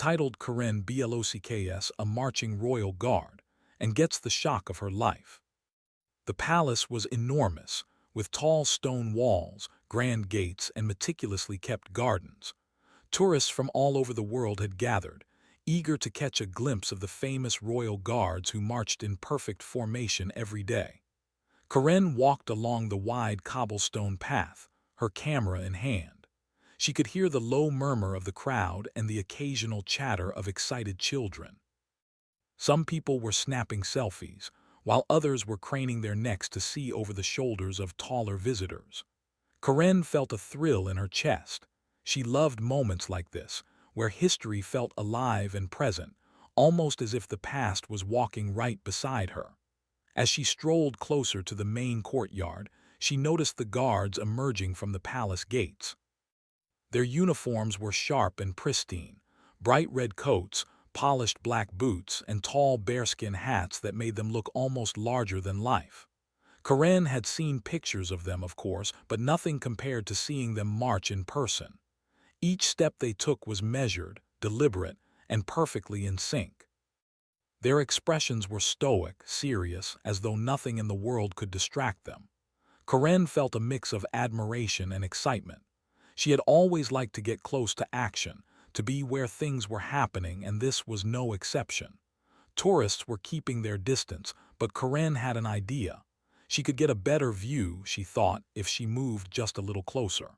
entitled Karen Blocks, a marching royal guard, and gets the shock of her life. The palace was enormous, with tall stone walls, grand gates, and meticulously kept gardens. Tourists from all over the world had gathered, eager to catch a glimpse of the famous royal guards who marched in perfect formation every day. Karen walked along the wide cobblestone path, her camera in hand. She could hear the low murmur of the crowd and the occasional chatter of excited children. Some people were snapping selfies, while others were craning their necks to see over the shoulders of taller visitors. Karen felt a thrill in her chest. She loved moments like this, where history felt alive and present, almost as if the past was walking right beside her. As she strolled closer to the main courtyard, she noticed the guards emerging from the palace gates. Their uniforms were sharp and pristine, bright red coats, polished black boots, and tall bearskin hats that made them look almost larger than life. Karen had seen pictures of them, of course, but nothing compared to seeing them march in person. Each step they took was measured, deliberate, and perfectly in sync. Their expressions were stoic, serious, as though nothing in the world could distract them. Karen felt a mix of admiration and excitement. She had always liked to get close to action, to be where things were happening, and this was no exception. Tourists were keeping their distance, but Karen had an idea. She could get a better view, she thought, if she moved just a little closer.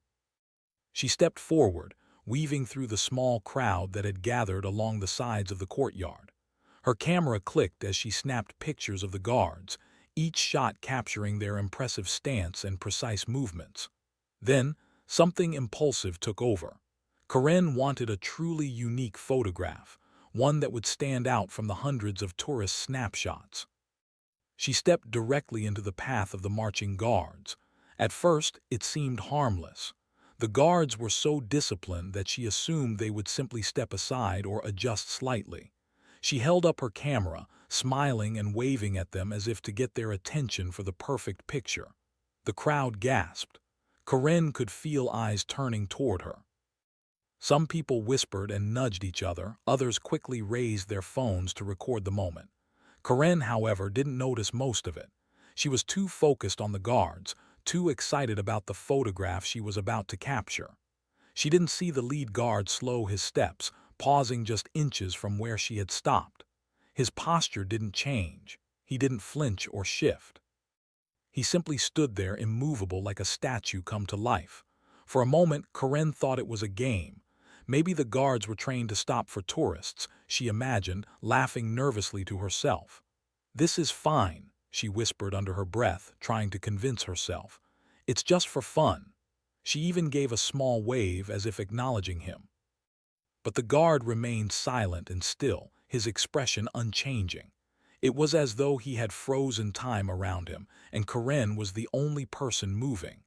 She stepped forward, weaving through the small crowd that had gathered along the sides of the courtyard. Her camera clicked as she snapped pictures of the guards, each shot capturing their impressive stance and precise movements. Then, something impulsive took over. Karen wanted a truly unique photograph, one that would stand out from the hundreds of tourist snapshots. She stepped directly into the path of the marching guards. At first, it seemed harmless. The guards were so disciplined that she assumed they would simply step aside or adjust slightly. She held up her camera, smiling and waving at them as if to get their attention for the perfect picture. The crowd gasped. Karen could feel eyes turning toward her. Some people whispered and nudged each other, others quickly raised their phones to record the moment. Karen, however, didn't notice most of it. She was too focused on the guards, too excited about the photograph she was about to capture. She didn't see the lead guard slow his steps, pausing just inches from where she had stopped. His posture didn't change. He didn't flinch or shift. He simply stood there immovable like a statue come to life. For a moment, Karen thought it was a game. Maybe the guards were trained to stop for tourists, she imagined, laughing nervously to herself. "This is fine," she whispered under her breath, trying to convince herself. "It's just for fun." She even gave a small wave as if acknowledging him. But the guard remained silent and still, his expression unchanging. It was as though he had frozen time around him, and Karen was the only person moving.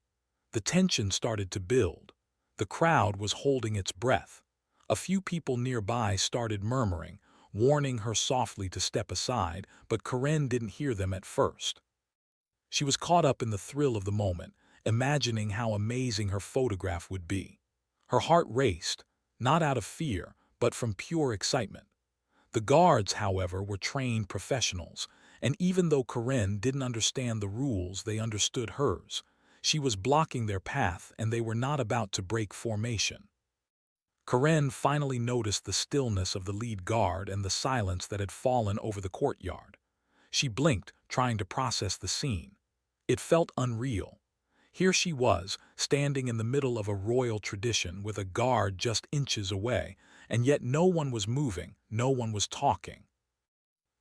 The tension started to build. The crowd was holding its breath. A few people nearby started murmuring, warning her softly to step aside, but Karen didn't hear them at first. She was caught up in the thrill of the moment, imagining how amazing her photograph would be. Her heart raced, not out of fear, but from pure excitement. The guards, however, were trained professionals, and even though Karen didn't understand the rules, they understood hers. She was blocking their path, and they were not about to break formation. Karen finally noticed the stillness of the lead guard and the silence that had fallen over the courtyard. She blinked, trying to process the scene. It felt unreal. Here she was, standing in the middle of a royal tradition with a guard just inches away, and yet no one was moving, no one was talking.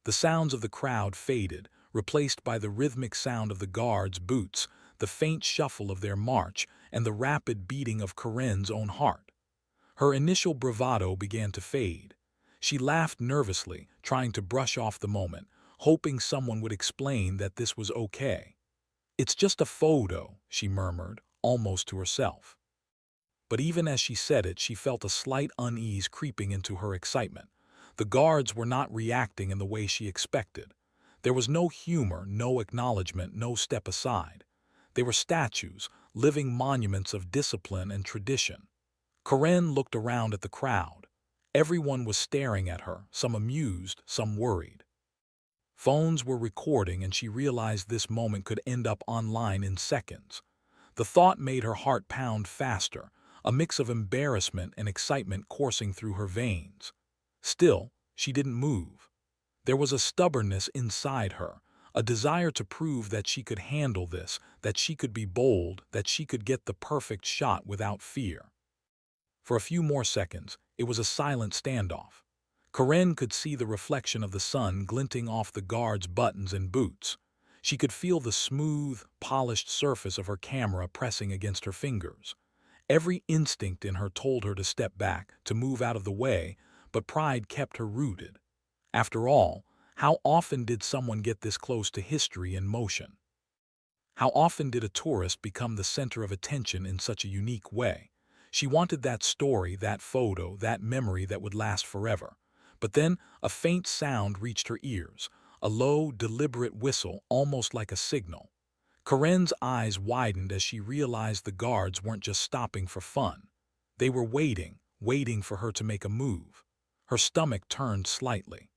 The sounds of the crowd faded, replaced by the rhythmic sound of the guards' boots, the faint shuffle of their march, and the rapid beating of Karen's own heart. Her initial bravado began to fade. She laughed nervously, trying to brush off the moment, hoping someone would explain that this was okay. "It's just a photo," she murmured, almost to herself. But even as she said it, she felt a slight unease creeping into her excitement. The guards were not reacting in the way she expected. There was no humor, no acknowledgement, no step aside. They were statues, living monuments of discipline and tradition. Karen looked around at the crowd. Everyone was staring at her, some amused, some worried. Phones were recording, and she realized this moment could end up online in seconds. The thought made her heart pound faster, a mix of embarrassment and excitement coursing through her veins. Still, she didn't move. There was a stubbornness inside her, a desire to prove that she could handle this, that she could be bold, that she could get the perfect shot without fear. For a few more seconds, it was a silent standoff. Karen could see the reflection of the sun glinting off the guard's buttons and boots. She could feel the smooth, polished surface of her camera pressing against her fingers. Every instinct in her told her to step back, to move out of the way, but pride kept her rooted. After all, how often did someone get this close to history in motion? How often did a tourist become the center of attention in such a unique way? She wanted that story, that photo, that memory that would last forever. But then a faint sound reached her ears, a low, deliberate whistle, almost like a signal. Karen's eyes widened as she realized the guards weren't just stopping for fun. They were waiting for her to make a move. Her stomach turned slightly.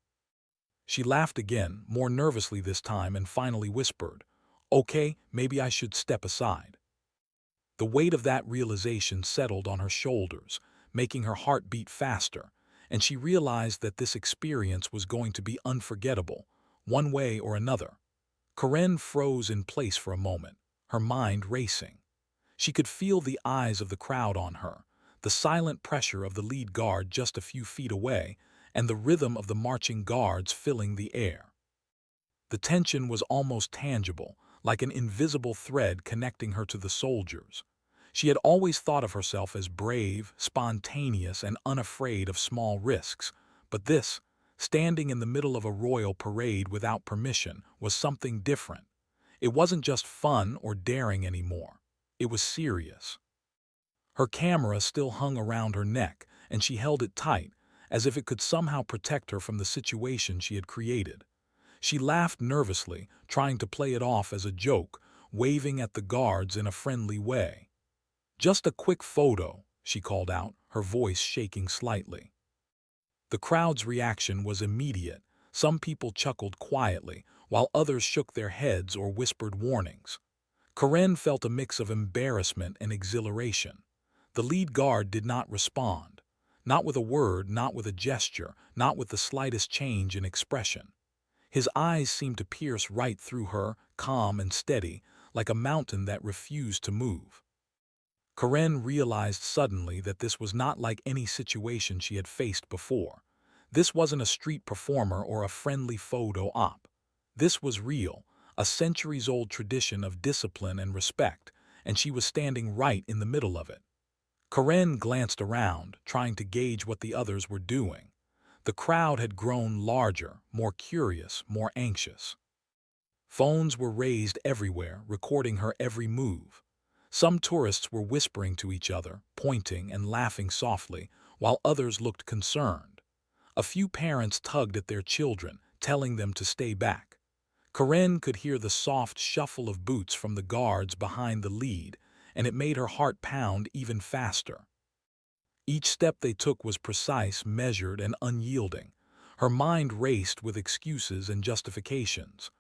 She laughed again, more nervously this time, and finally whispered, "Okay, maybe I should step aside." The weight of that realization settled on her shoulders, making her heart beat faster, and she realized that this experience was going to be unforgettable, one way or another. Karen froze in place for a moment, her mind racing. She could feel the eyes of the crowd on her, the silent pressure of the lead guard just a few feet away, and the rhythm of the marching guards filling the air. The tension was almost tangible, like an invisible thread connecting her to the soldiers. She had always thought of herself as brave, spontaneous, and unafraid of small risks, but this, standing in the middle of a royal parade without permission, was something different. It wasn't just fun or daring anymore. It was serious. Her camera still hung around her neck, and she held it tight, as if it could somehow protect her from the situation she had created. She laughed nervously, trying to play it off as a joke, waving at the guards in a friendly way. "Just a quick photo," she called out, her voice shaking slightly. The crowd's reaction was immediate. Some people chuckled quietly, while others shook their heads or whispered warnings. Karen felt a mix of embarrassment and exhilaration. The lead guard did not respond. Not with a word, not with a gesture, not with the slightest change in expression. His eyes seemed to pierce right through her, calm and steady, like a mountain that refused to move. Karen realized suddenly that this was not like any situation she had faced before. This wasn't a street performer or a friendly photo op. This was real, a centuries-old tradition of discipline and respect, and she was standing right in the middle of it. Karen glanced around, trying to gauge what the others were doing. The crowd had grown larger, more curious, more anxious. Phones were raised everywhere, recording her every move. Some tourists were whispering to each other, pointing and laughing softly, while others looked concerned. A few parents tugged at their children, telling them to stay back. Karen could hear the soft shuffle of boots from the guards behind the lead, and it made her heart pound even faster. Each step they took was precise, measured, and unyielding. Her mind raced with excuses and justifications.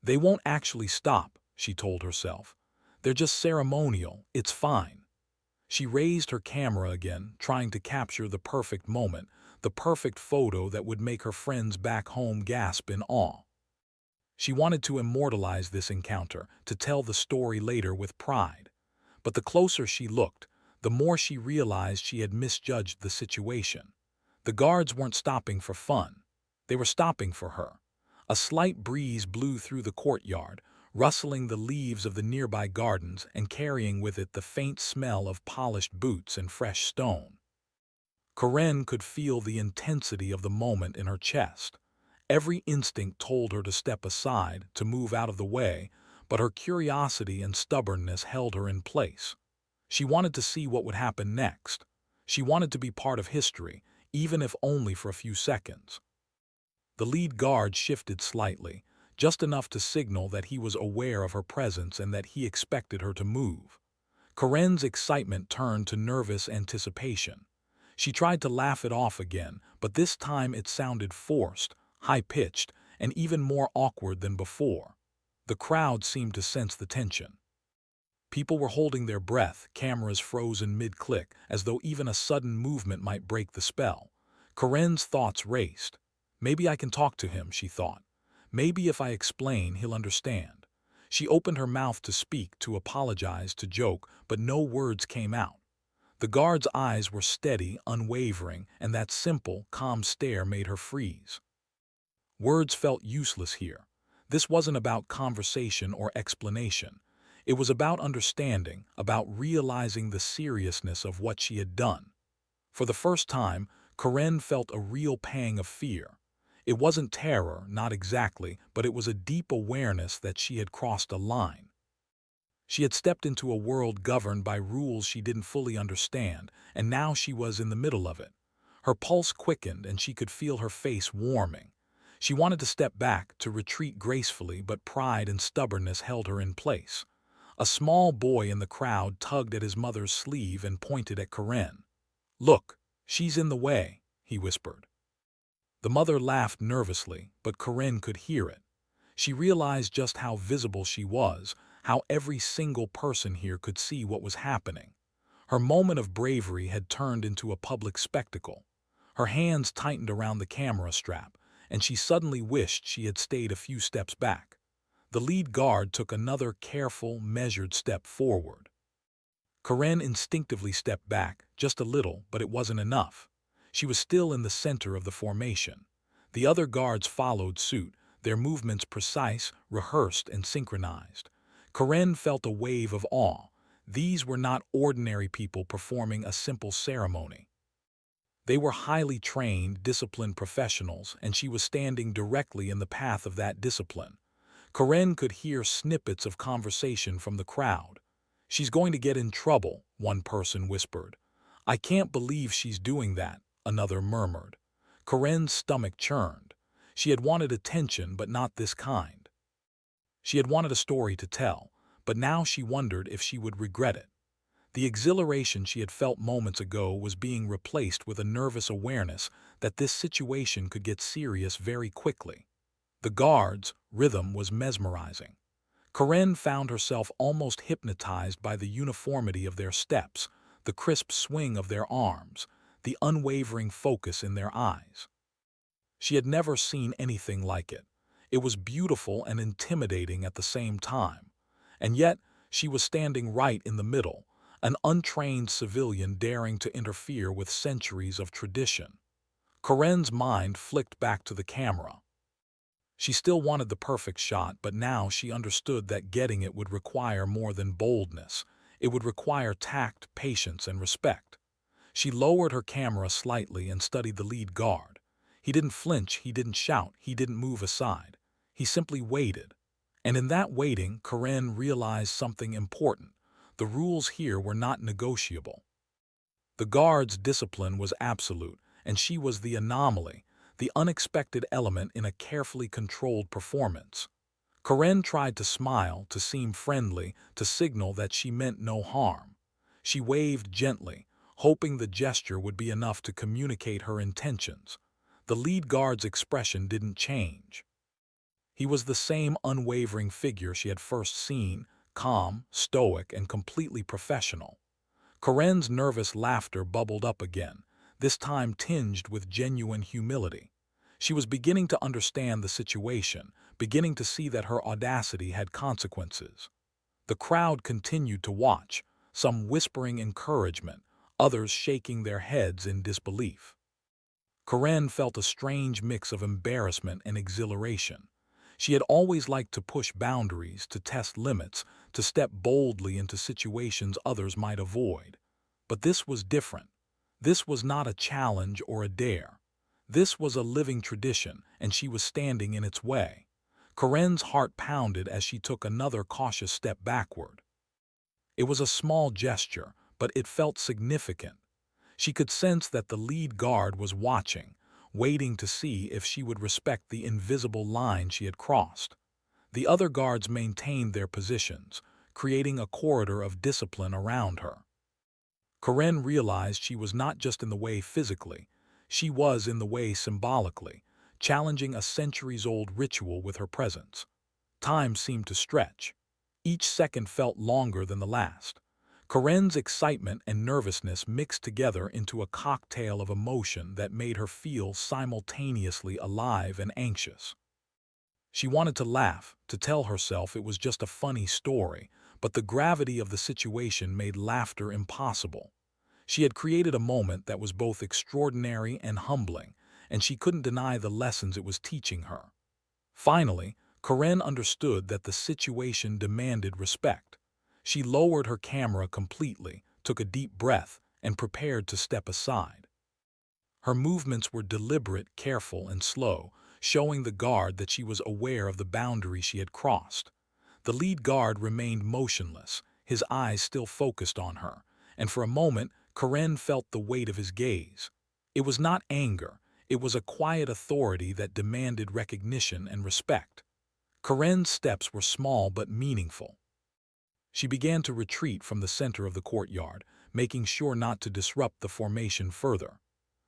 "They won't actually stop," she told herself. "They're just ceremonial, it's fine." She raised her camera again, trying to capture the perfect moment, the perfect photo that would make her friends back home gasp in awe. She wanted to immortalize this encounter, to tell the story later with pride. But the closer she looked, the more she realized she had misjudged the situation. The guards weren't stopping for fun. They were stopping for her. A slight breeze blew through the courtyard, rustling the leaves of the nearby gardens and carrying with it the faint smell of polished boots and fresh stone. Karen could feel the intensity of the moment in her chest. Every instinct told her to step aside, to move out of the way, but her curiosity and stubbornness held her in place. She wanted to see what would happen next. She wanted to be part of history, even if only for a few seconds. The lead guard shifted slightly, just enough to signal that he was aware of her presence and that he expected her to move. Karen's excitement turned to nervous anticipation. She tried to laugh it off again, but this time it sounded forced, high-pitched, and even more awkward than before. The crowd seemed to sense the tension. People were holding their breath, cameras frozen mid-click, as though even a sudden movement might break the spell. Corinne's thoughts raced. Maybe I can talk to him, she thought. Maybe if I explain, he'll understand. She opened her mouth to speak, to apologize, to joke, but no words came out. The guard's eyes were steady, unwavering, and that simple, calm stare made her freeze. Words felt useless here. This wasn't about conversation or explanation. It was about understanding, about realizing the seriousness of what she had done. For the first time, Corinne felt a real pang of fear. It wasn't terror, not exactly, but it was a deep awareness that she had crossed a line. She had stepped into a world governed by rules she didn't fully understand, and now she was in the middle of it. Her pulse quickened and she could feel her face warming. She wanted to step back, to retreat gracefully, but pride and stubbornness held her in place. A small boy in the crowd tugged at his mother's sleeve and pointed at Corinne. "Look, she's in the way," he whispered. The mother laughed nervously, but Corinne could hear it. She realized just how visible she was, how every single person here could see what was happening. Her moment of bravery had turned into a public spectacle. Her hands tightened around the camera strap, and she suddenly wished she had stayed a few steps back. The lead guard took another careful, measured step forward. Corinne instinctively stepped back, just a little, but it wasn't enough. She was still in the center of the formation. The other guards followed suit, their movements precise, rehearsed, and synchronized. Corinne felt a wave of awe. These were not ordinary people performing a simple ceremony. They were highly trained, disciplined professionals, and she was standing directly in the path of that discipline. Corinne could hear snippets of conversation from the crowd. "She's going to get in trouble," one person whispered. "I can't believe she's doing that," another murmured. Corinne's stomach churned. She had wanted attention, but not this kind. She had wanted a story to tell, but now she wondered if she would regret it. The exhilaration she had felt moments ago was being replaced with a nervous awareness that this situation could get serious very quickly. The guards' rhythm was mesmerizing. Corinne found herself almost hypnotized by the uniformity of their steps, the crisp swing of their arms, the unwavering focus in their eyes. She had never seen anything like it. It was beautiful and intimidating at the same time. And yet, she was standing right in the middle, an untrained civilian daring to interfere with centuries of tradition. Corinne's mind flicked back to the camera. She still wanted the perfect shot, but now she understood that getting it would require more than boldness. It would require tact, patience, and respect. She lowered her camera slightly and studied the lead guard. He didn't flinch, he didn't shout, he didn't move aside. He simply waited. And in that waiting, Corinne realized something important. The rules here were not negotiable. The guard's discipline was absolute, and she was the anomaly, the unexpected element in a carefully controlled performance. Corinne tried to smile, to seem friendly, to signal that she meant no harm. She waved gently, hoping the gesture would be enough to communicate her intentions. The lead guard's expression didn't change. He was the same unwavering figure she had first seen, calm, stoic, and completely professional. Corinne's nervous laughter bubbled up again, this time tinged with genuine humility. She was beginning to understand the situation, beginning to see that her audacity had consequences. The crowd continued to watch, some whispering encouragement, others shaking their heads in disbelief. Corinne felt a strange mix of embarrassment and exhilaration. She had always liked to push boundaries, to test limits, to step boldly into situations others might avoid. But this was different. This was not a challenge or a dare. This was a living tradition, and she was standing in its way. Corinne's heart pounded as she took another cautious step backward. It was a small gesture, but it felt significant. She could sense that the lead guard was watching, waiting to see if she would respect the invisible line she had crossed. The other guards maintained their positions, creating a corridor of discipline around her. Karen realized she was not just in the way physically, she was in the way symbolically, challenging a centuries-old ritual with her presence. Time seemed to stretch. Each second felt longer than the last. Karen's excitement and nervousness mixed together into a cocktail of emotion that made her feel simultaneously alive and anxious. She wanted to laugh, to tell herself it was just a funny story, but the gravity of the situation made laughter impossible. She had created a moment that was both extraordinary and humbling, and she couldn't deny the lessons it was teaching her. Finally, Karen understood that the situation demanded respect. She lowered her camera completely, took a deep breath, and prepared to step aside. Her movements were deliberate, careful, and slow, showing the guard that she was aware of the boundary she had crossed. The lead guard remained motionless, his eyes still focused on her, and for a moment, Karen felt the weight of his gaze. It was not anger, it was a quiet authority that demanded recognition and respect. Karen's steps were small but meaningful. She began to retreat from the center of the courtyard, making sure not to disrupt the formation further.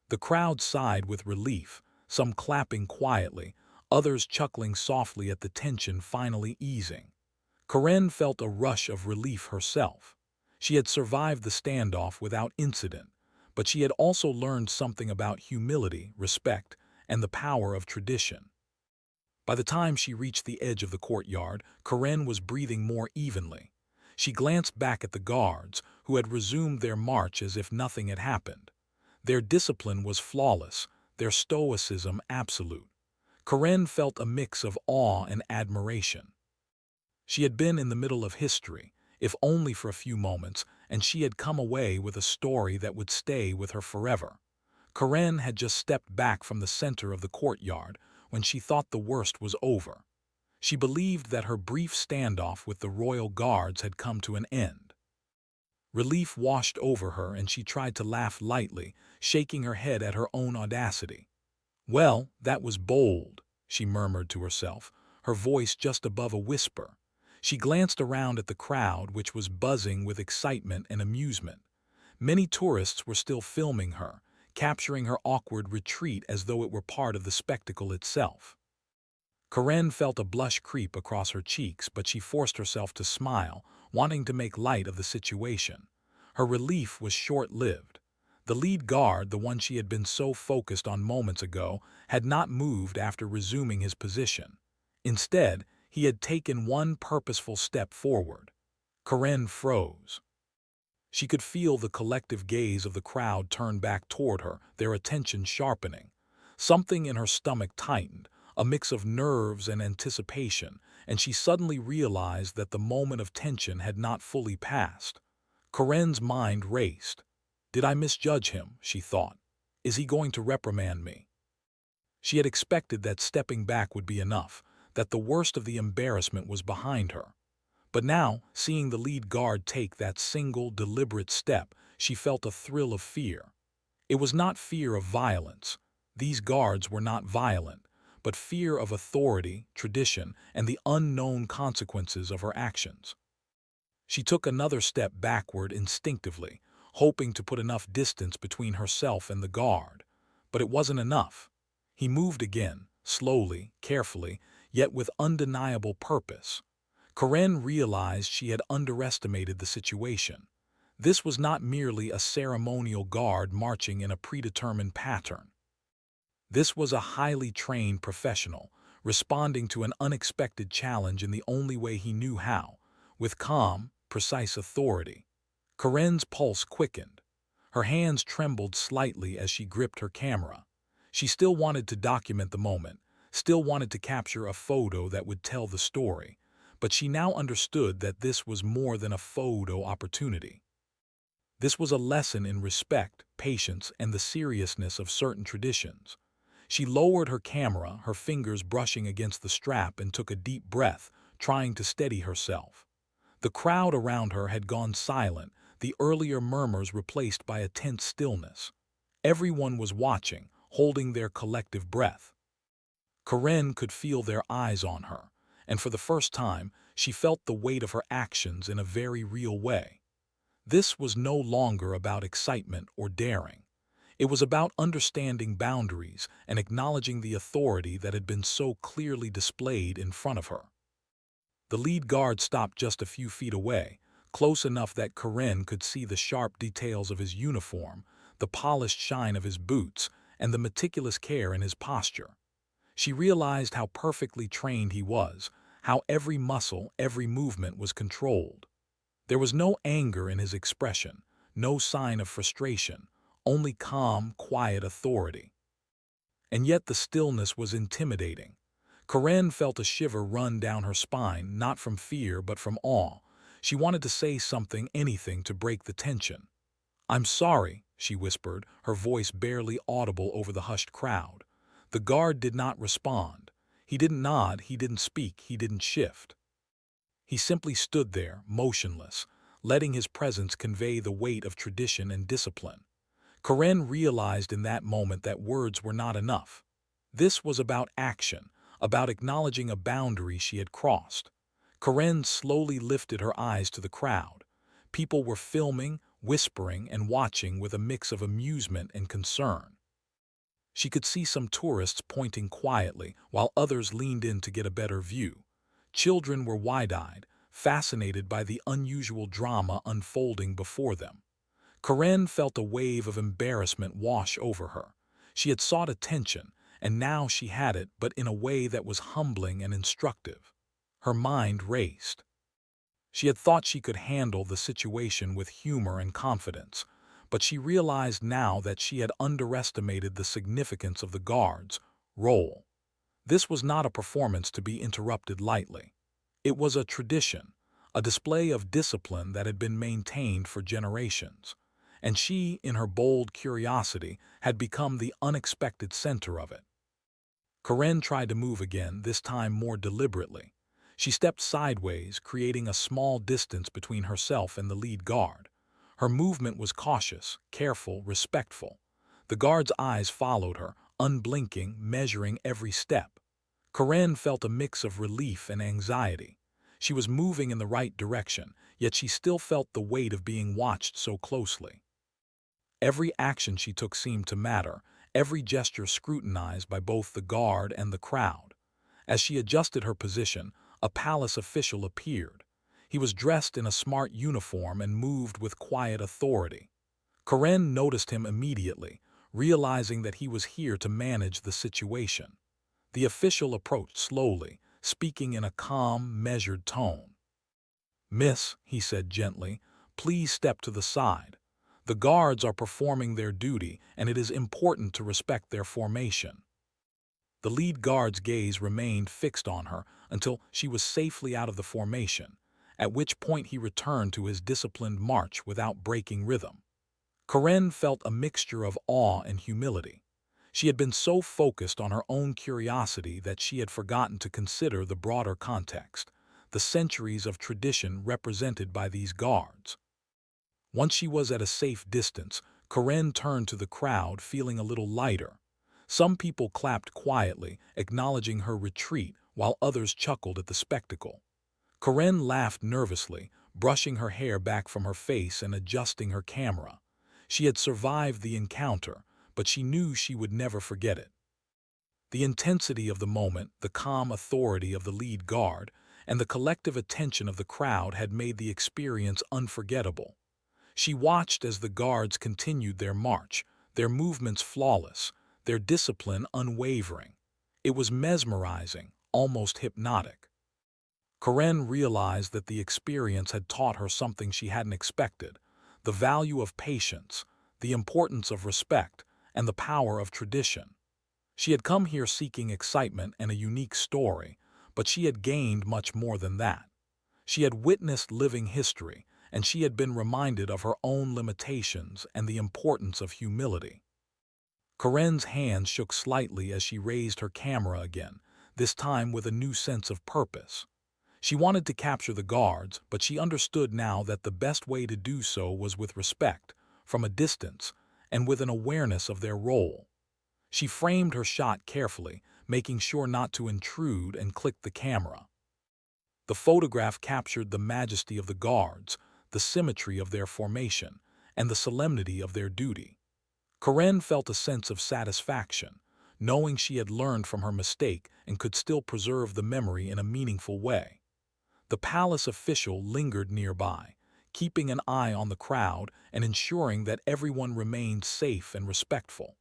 The crowd sighed with relief, some clapping quietly, others chuckling softly at the tension finally easing. Karen felt a rush of relief herself. She had survived the standoff without incident, but she had also learned something about humility, respect, and the power of tradition. By the time she reached the edge of the courtyard, Karen was breathing more evenly. She glanced back at the guards, who had resumed their march as if nothing had happened. Their discipline was flawless, their stoicism absolute. Karen felt a mix of awe and admiration. She had been in the middle of history, if only for a few moments, and she had come away with a story that would stay with her forever. Karen had just stepped back from the center of the courtyard when she thought the worst was over. She believed that her brief standoff with the royal guards had come to an end. Relief washed over her and she tried to laugh lightly, shaking her head at her own audacity. "Well, that was bold," she murmured to herself, her voice just above a whisper. She glanced around at the crowd, which was buzzing with excitement and amusement. Many tourists were still filming her, capturing her awkward retreat as though it were part of the spectacle itself. Karen felt a blush creep across her cheeks, but she forced herself to smile, wanting to make light of the situation. Her relief was short-lived. The lead guard, the one she had been so focused on moments ago, had not moved after resuming his position. Instead, he had taken one purposeful step forward. Karen froze. She could feel the collective gaze of the crowd turn back toward her, their attention sharpening. Something in her stomach tightened, a mix of nerves and anticipation, and she suddenly realized that the moment of tension had not fully passed. Karen's mind raced. "Did I misjudge him?" she thought. "Is he going to reprimand me?" She had expected that stepping back would be enough, that the worst of the embarrassment was behind her. But now, seeing the lead guard take that single, deliberate step, she felt a thrill of fear. It was not fear of violence. These guards were not violent, but fear of authority, tradition, and the unknown consequences of her actions. She took another step backward instinctively, hoping to put enough distance between herself and the guard. But it wasn't enough. He moved again, slowly, carefully, yet with undeniable purpose. Karen realized she had underestimated the situation. This was not merely a ceremonial guard marching in a predetermined pattern. This was a highly trained professional, responding to an unexpected challenge in the only way he knew how, with calm, precise authority. Karen's pulse quickened. Her hands trembled slightly as she gripped her camera. She still wanted to document the moment, still wanted to capture a photo that would tell the story, but she now understood that this was more than a photo opportunity. This was a lesson in respect, patience, and the seriousness of certain traditions. She lowered her camera, her fingers brushing against the strap, and took a deep breath, trying to steady herself. The crowd around her had gone silent, the earlier murmurs replaced by a tense stillness. Everyone was watching, holding their collective breath. Karen could feel their eyes on her, and for the first time, she felt the weight of her actions in a very real way. This was no longer about excitement or daring. It was about understanding boundaries and acknowledging the authority that had been so clearly displayed in front of her. The lead guard stopped just a few feet away, close enough that Karen could see the sharp details of his uniform, the polished shine of his boots, and the meticulous care in his posture. She realized how perfectly trained he was, how every muscle, every movement was controlled. There was no anger in his expression, no sign of frustration, only calm, quiet authority. And yet the stillness was intimidating. Karen felt a shiver run down her spine, not from fear but from awe. She wanted to say something, anything, to break the tension. "I'm sorry," she whispered, her voice barely audible over the hushed crowd. The guard did not respond. He didn't nod, he didn't speak, he didn't shift. He simply stood there, motionless, letting his presence convey the weight of tradition and discipline. Karen realized in that moment that words were not enough. This was about action, about acknowledging a boundary she had crossed. Karen slowly lifted her eyes to the crowd. People were filming, whispering, and watching with a mix of amusement and concern. She could see some tourists pointing quietly, while others leaned in to get a better view. Children were wide-eyed, fascinated by the unusual drama unfolding before them. Karen felt a wave of embarrassment wash over her. She had sought attention, and now she had it, but in a way that was humbling and instructive. Her mind raced. She had thought she could handle the situation with humor and confidence, but she realized now that she had underestimated the significance of the guard's role. This was not a performance to be interrupted lightly. It was a tradition, a display of discipline that had been maintained for generations. And she, in her bold curiosity, had become the unexpected center of it. Karen tried to move again, this time more deliberately. She stepped sideways, creating a small distance between herself and the lead guard. Her movement was cautious, careful, respectful. The guard's eyes followed her, unblinking, measuring every step. Karen felt a mix of relief and anxiety. She was moving in the right direction, yet she still felt the weight of being watched so closely. Every action she took seemed to matter, every gesture scrutinized by both the guard and the crowd. As she adjusted her position, a palace official appeared. He was dressed in a smart uniform and moved with quiet authority. Karen noticed him immediately, realizing that he was here to manage the situation. The official approached slowly, speaking in a calm, measured tone. "Miss," he said gently, "please step to the side. The guards are performing their duty, and it is important to respect their formation." The lead guard's gaze remained fixed on her until she was safely out of the formation, at which point he returned to his disciplined march without breaking rhythm. Karen felt a mixture of awe and humility. She had been so focused on her own curiosity that she had forgotten to consider the broader context, the centuries of tradition represented by these guards. Once she was at a safe distance, Karen turned to the crowd, feeling a little lighter. Some people clapped quietly, acknowledging her retreat, while others chuckled at the spectacle. Karen laughed nervously, brushing her hair back from her face and adjusting her camera. She had survived the encounter, but she knew she would never forget it. The intensity of the moment, the calm authority of the lead guard, and the collective attention of the crowd had made the experience unforgettable. She watched as the guards continued their march, their movements flawless, their discipline unwavering. It was mesmerizing, almost hypnotic. Karen realized that the experience had taught her something she hadn't expected: the value of patience, the importance of respect, and the power of tradition. She had come here seeking excitement and a unique story, but she had gained much more than that. She had witnessed living history, and she had been reminded of her own limitations and the importance of humility. Karen's hands shook slightly as she raised her camera again, this time with a new sense of purpose. She wanted to capture the guards, but she understood now that the best way to do so was with respect, from a distance, and with an awareness of their role. She framed her shot carefully, making sure not to intrude, and clicked the camera. The photograph captured the majesty of the guards, the symmetry of their formation, and the solemnity of their duty. Karen felt a sense of satisfaction, knowing she had learned from her mistake and could still preserve the memory in a meaningful way. The palace official lingered nearby, keeping an eye on the crowd and ensuring that everyone remained safe and respectful.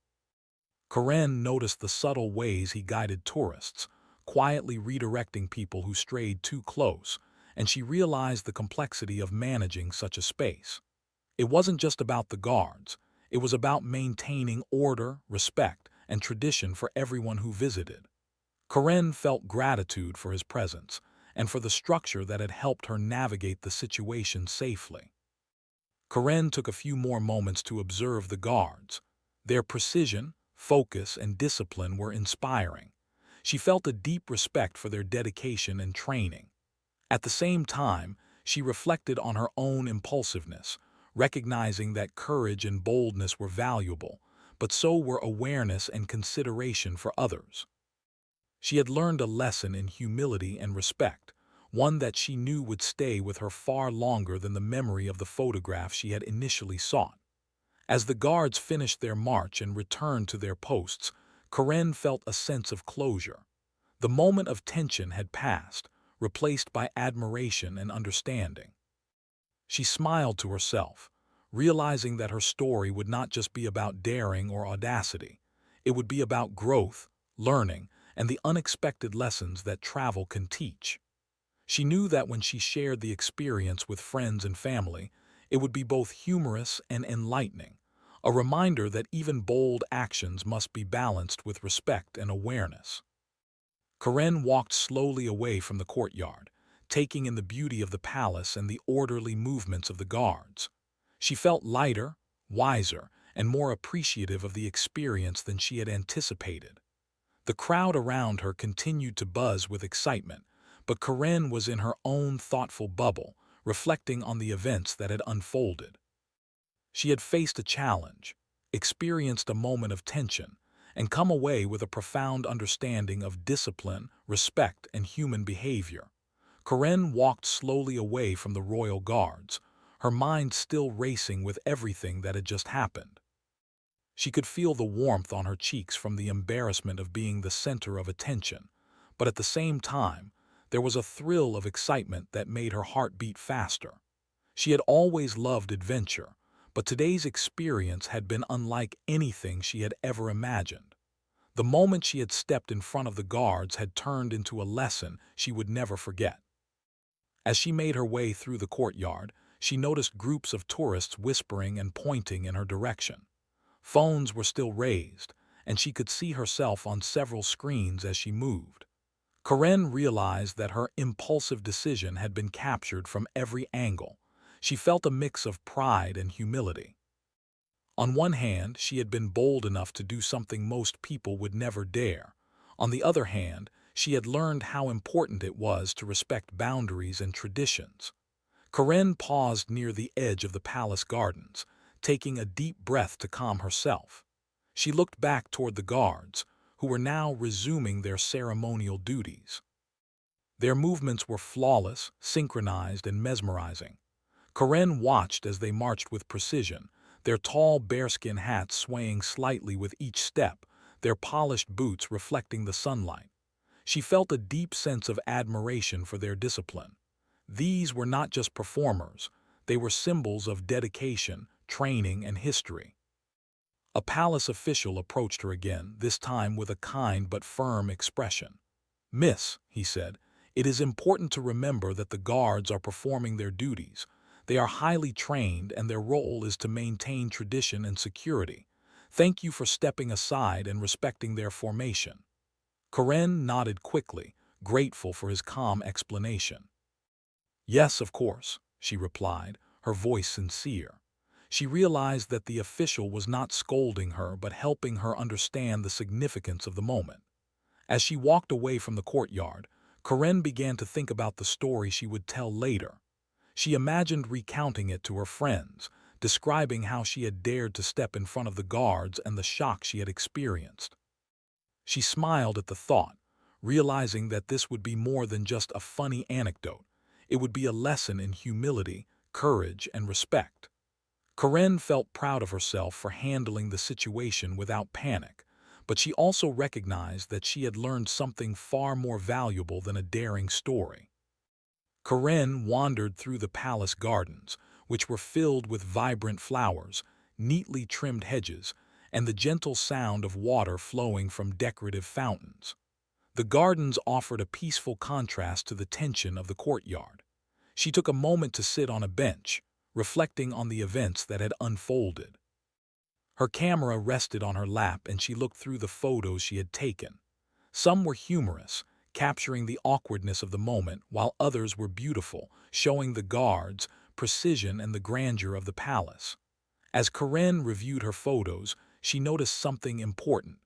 Karen noticed the subtle ways he guided tourists, quietly redirecting people who strayed too close, and she realized the complexity of managing such a space. It wasn't just about the guards, it was about maintaining order, respect, and tradition for everyone who visited. Karen felt gratitude for his presence and for the structure that had helped her navigate the situation safely. Karen took a few more moments to observe the guards. Their precision, focus, and discipline were inspiring. She felt a deep respect for their dedication and training. At the same time, she reflected on her own impulsiveness, recognizing that courage and boldness were valuable, but so were awareness and consideration for others. She had learned a lesson in humility and respect, one that she knew would stay with her far longer than the memory of the photograph she had initially sought. As the guards finished their march and returned to their posts, Karen felt a sense of closure. The moment of tension had passed, replaced by admiration and understanding. She smiled to herself, realizing that her story would not just be about daring or audacity. It would be about growth, learning, and the unexpected lessons that travel can teach. She knew that when she shared the experience with friends and family, it would be both humorous and enlightening, a reminder that even bold actions must be balanced with respect and awareness. Karen walked slowly away from the courtyard, taking in the beauty of the palace and the orderly movements of the guards. She felt lighter, wiser, and more appreciative of the experience than she had anticipated. The crowd around her continued to buzz with excitement, but Karen was in her own thoughtful bubble, reflecting on the events that had unfolded. She had faced a challenge, experienced a moment of tension, and come away with a profound understanding of discipline, respect, and human behavior. Karen walked slowly away from the royal guards, her mind still racing with everything that had just happened. She could feel the warmth on her cheeks from the embarrassment of being the center of attention, but at the same time, there was a thrill of excitement that made her heart beat faster. She had always loved adventure, but today's experience had been unlike anything she had ever imagined. The moment she had stepped in front of the guards had turned into a lesson she would never forget. As she made her way through the courtyard, she noticed groups of tourists whispering and pointing in her direction. Phones were still raised, and she could see herself on several screens as she moved. Karen realized that her impulsive decision had been captured from every angle. She felt a mix of pride and humility. On one hand, she had been bold enough to do something most people would never dare. On the other hand, she had learned how important it was to respect boundaries and traditions. Karen paused near the edge of the palace gardens, taking a deep breath to calm herself. She looked back toward the guards, who were now resuming their ceremonial duties. Their movements were flawless, synchronized, and mesmerizing. Karen watched as they marched with precision, their tall bearskin hats swaying slightly with each step, their polished boots reflecting the sunlight. She felt a deep sense of admiration for their discipline. These were not just performers, they were symbols of dedication, training, and history. A palace official approached her again, this time with a kind but firm expression. "Miss," he said, "it is important to remember that the guards are performing their duties. They are highly trained and their role is to maintain tradition and security. Thank you for stepping aside and respecting their formation." Karen nodded quickly, grateful for his calm explanation. "Yes, of course," she replied, her voice sincere. She realized that the official was not scolding her but helping her understand the significance of the moment. As she walked away from the courtyard, Karen began to think about the story she would tell later. She imagined recounting it to her friends, describing how she had dared to step in front of the guards and the shock she had experienced. She smiled at the thought, realizing that this would be more than just a funny anecdote. It would be a lesson in humility, courage, and respect. Karen felt proud of herself for handling the situation without panic, but she also recognized that she had learned something far more valuable than a daring story. Karen wandered through the palace gardens, which were filled with vibrant flowers, neatly trimmed hedges, and the gentle sound of water flowing from decorative fountains. The gardens offered a peaceful contrast to the tension of the courtyard. She took a moment to sit on a bench, reflecting on the events that had unfolded. Her camera rested on her lap and she looked through the photos she had taken. Some were humorous, capturing the awkwardness of the moment, while others were beautiful, showing the guards, precision, and the grandeur of the palace. As Karen reviewed her photos, she noticed something important.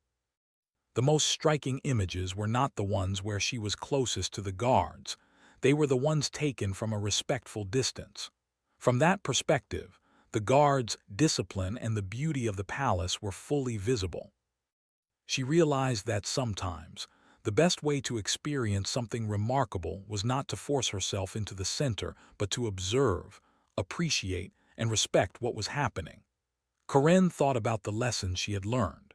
The most striking images were not the ones where she was closest to the guards. They were the ones taken from a respectful distance. From that perspective, the guards' discipline and the beauty of the palace were fully visible. She realized that sometimes, the best way to experience something remarkable was not to force herself into the center, but to observe, appreciate, and respect what was happening. Karen thought about the lessons she had learned.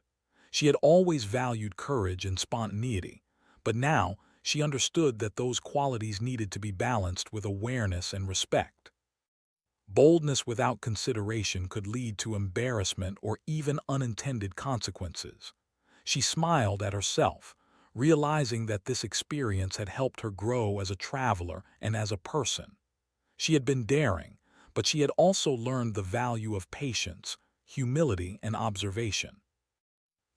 She had always valued courage and spontaneity, but now she understood that those qualities needed to be balanced with awareness and respect. Boldness without consideration could lead to embarrassment or even unintended consequences. She smiled at herself, realizing that this experience had helped her grow as a traveler and as a person. She had been daring, but she had also learned the value of patience, humility, and observation.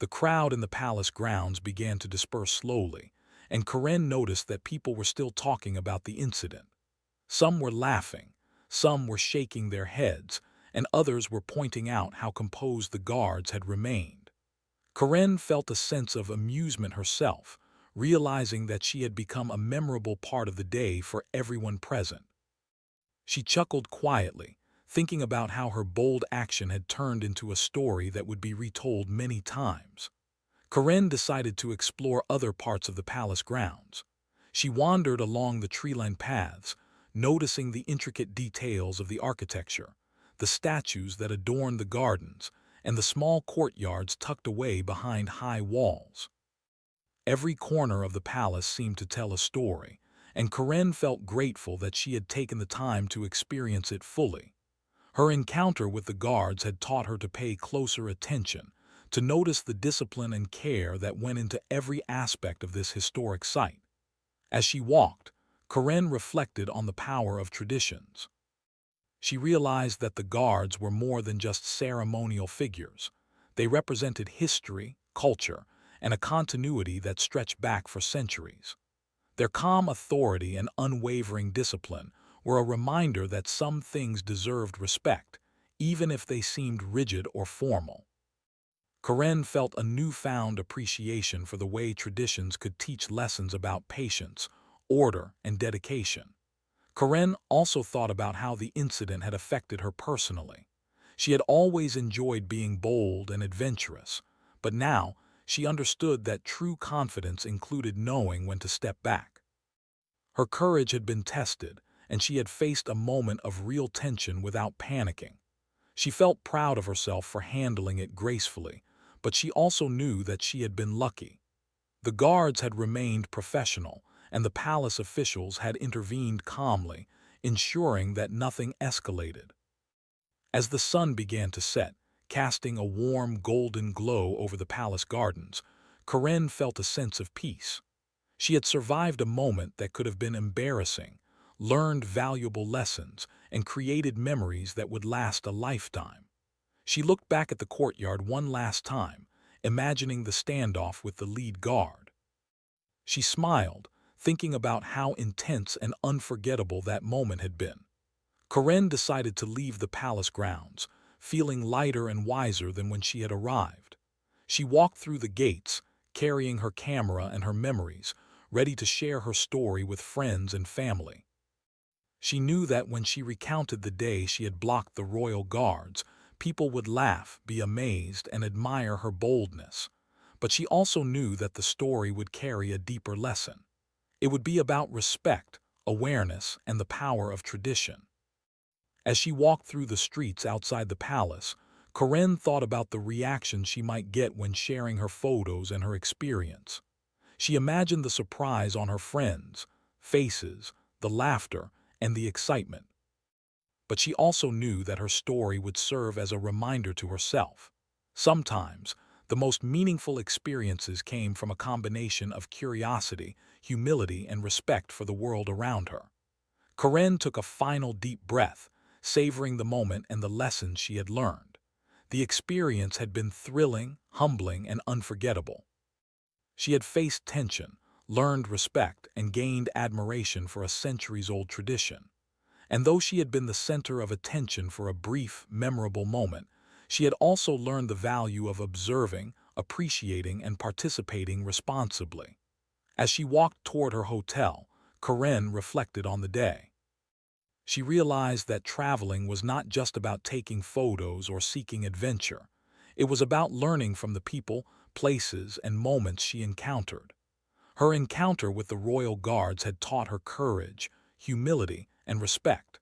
The crowd in the palace grounds began to disperse slowly, and Karen noticed that people were still talking about the incident. Some were laughing, some were shaking their heads, and others were pointing out how composed the guards had remained. Karen felt a sense of amusement herself, realizing that she had become a memorable part of the day for everyone present. She chuckled quietly, thinking about how her bold action had turned into a story that would be retold many times. Karen decided to explore other parts of the palace grounds. She wandered along the tree-lined paths, noticing the intricate details of the architecture, the statues that adorned the gardens, and the small courtyards tucked away behind high walls. Every corner of the palace seemed to tell a story, and Karen felt grateful that she had taken the time to experience it fully. Her encounter with the guards had taught her to pay closer attention, to notice the discipline and care that went into every aspect of this historic site. As she walked, Karen reflected on the power of traditions. She realized that the guards were more than just ceremonial figures. They represented history, culture, and a continuity that stretched back for centuries. Their calm authority and unwavering discipline were a reminder that some things deserved respect, even if they seemed rigid or formal. Karen felt a newfound appreciation for the way traditions could teach lessons about patience, order, and dedication. Karen also thought about how the incident had affected her personally. She had always enjoyed being bold and adventurous, but now she understood that true confidence included knowing when to step back. Her courage had been tested, and she had faced a moment of real tension without panicking. She felt proud of herself for handling it gracefully, but she also knew that she had been lucky. The guards had remained professional, and the palace officials had intervened calmly, ensuring that nothing escalated. As the sun began to set, casting a warm golden glow over the palace gardens, Karen felt a sense of peace. She had survived a moment that could have been embarrassing, learned valuable lessons, and created memories that would last a lifetime. She looked back at the courtyard one last time, imagining the standoff with the lead guard. She smiled, thinking about how intense and unforgettable that moment had been. Karen decided to leave the palace grounds, feeling lighter and wiser than when she had arrived. She walked through the gates, carrying her camera and her memories, ready to share her story with friends and family. She knew that when she recounted the day she had blocked the royal guards, people would laugh, be amazed, and admire her boldness. But she also knew that the story would carry a deeper lesson. It would be about respect, awareness, and the power of tradition. As she walked through the streets outside the palace, Karen thought about the reaction she might get when sharing her photos and her experience. She imagined the surprise on her friends' faces, the laughter, and the excitement. But she also knew that her story would serve as a reminder to herself. Sometimes, the most meaningful experiences came from a combination of curiosity, humility, and respect for the world around her. Karen took a final deep breath, savoring the moment and the lessons she had learned. The experience had been thrilling, humbling, and unforgettable. She had faced tension, learned respect, and gained admiration for a centuries-old tradition. And though she had been the center of attention for a brief, memorable moment, she had also learned the value of observing, appreciating, and participating responsibly. As she walked toward her hotel, Karen reflected on the day. She realized that traveling was not just about taking photos or seeking adventure. It was about learning from the people, places, and moments she encountered. Her encounter with the royal guards had taught her courage, humility, and respect.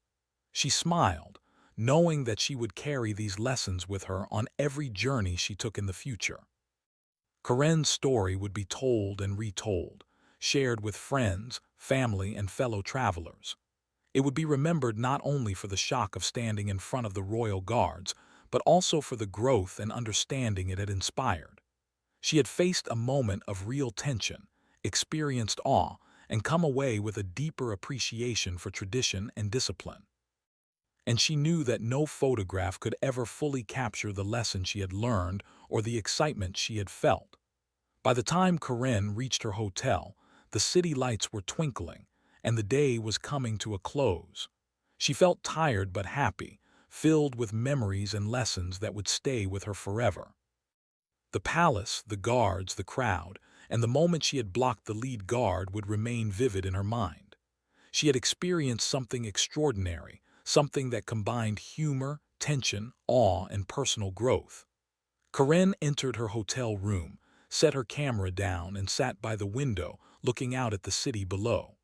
She smiled, knowing that she would carry these lessons with her on every journey she took in the future. Karen's story would be told and retold, shared with friends, family, and fellow travelers. It would be remembered not only for the shock of standing in front of the royal guards, but also for the growth and understanding it had inspired. She had faced a moment of real tension, experienced awe, and come away with a deeper appreciation for tradition and discipline. And she knew that no photograph could ever fully capture the lesson she had learned or the excitement she had felt. By the time Corinne reached her hotel, the city lights were twinkling, and the day was coming to a close. She felt tired but happy, filled with memories and lessons that would stay with her forever. The palace, the guards, the crowd, and the moment she had blocked the lead guard would remain vivid in her mind. She had experienced something extraordinary, something that combined humor, tension, awe, and personal growth. Karen entered her hotel room, set her camera down, and sat by the window, looking out at the city below.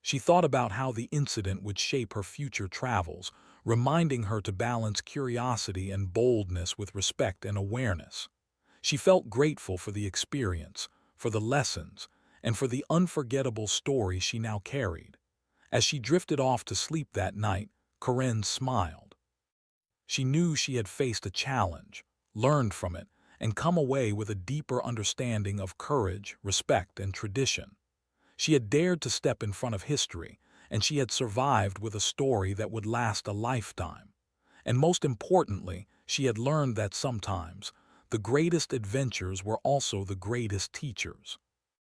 She thought about how the incident would shape her future travels, reminding her to balance curiosity and boldness with respect and awareness. She felt grateful for the experience, for the lessons, and for the unforgettable story she now carried. As she drifted off to sleep that night, Karen smiled. She knew she had faced a challenge, learned from it, and come away with a deeper understanding of courage, respect, and tradition. She had dared to step in front of history, and she had survived with a story that would last a lifetime. And most importantly, she had learned that sometimes the greatest adventures were also the greatest teachers.